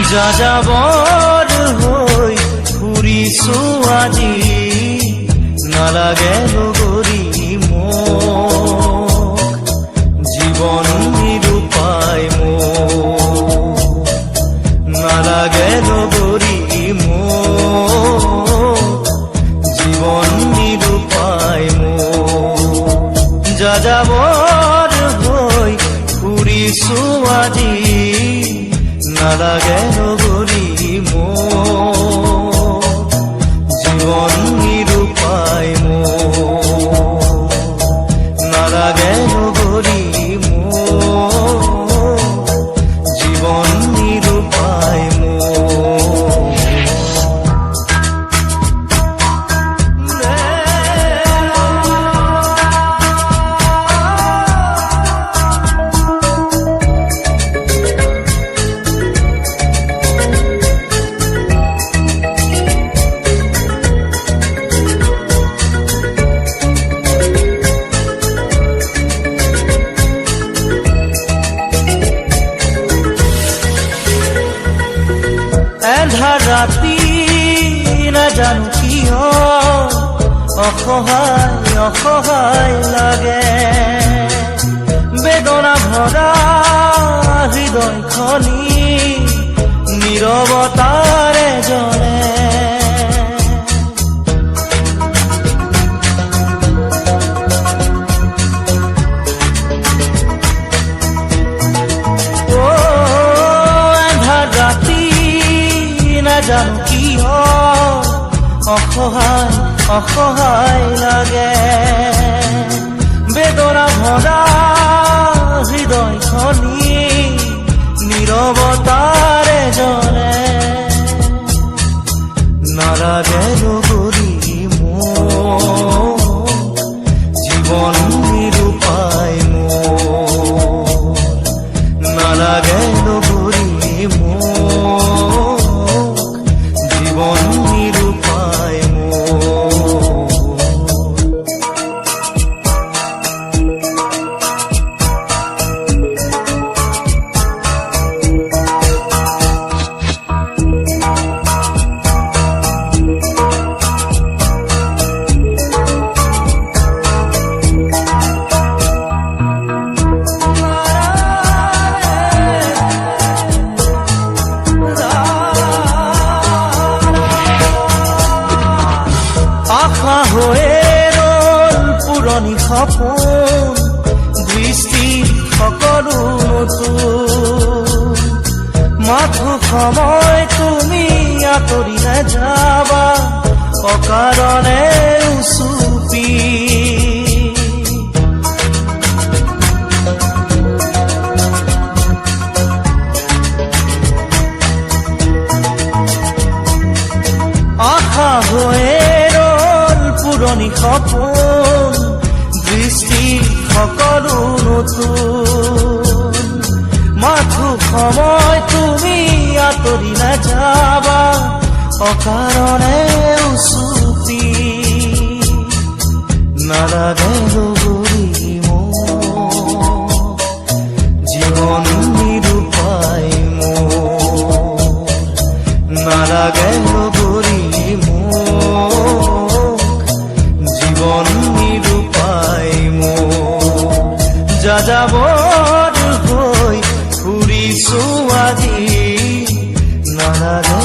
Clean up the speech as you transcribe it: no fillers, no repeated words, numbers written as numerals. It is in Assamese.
যাযাবৰ হৈ ফুৰিছো আজি নালাগে লগৰী মোক জীৱন নিৰূপায় মোক নালাগে লগৰী মোক জীৱন নিৰূপায় মোক যাযাবৰ হৈ ফুৰিছো আজি নালাগে লগৰী মোক জীৱন নিৰূপায় মোক নালাগে লগৰী মোক জীৱন নিৰূপায় এন্ধাৰ ৰাতি নাজানো কিয় অসহায় অসহায় লাগে বেদনা ভৰা হৃদয়খনি নীৰৱতাৰে জ্বলে জানো কিয় অসহায় অসহায় লাগে বেদনা ভৰা হৃদয়খনি নীৰৱতাৰে জ্বলে নালাগে লগৰী মোক জীৱন নিৰূপায় মোক নালাগে লগৰী মোক জীৱন নিৰূপায় আশা হৈয়ে ৰল পুৰণি সপোন দৃষ্টি সকলো নতুন মাথো সময় তুমি আঁতৰি নাযাবা অকাৰণে উচুপি আশা হৈয়ে পুৰণি সপোন দৃষ্টি সকলো নতুন মাথো সময় তুমি আঁতৰি নাযাবা অকাৰণে উচুপি নালাগে লগৰী মোক জীৱন নিৰূপায় মোক নালাগে লগৰী মোক জীৱন নিৰূপায় মোক যাযাবৰ হৈ ফুৰিছো আজি নালাগে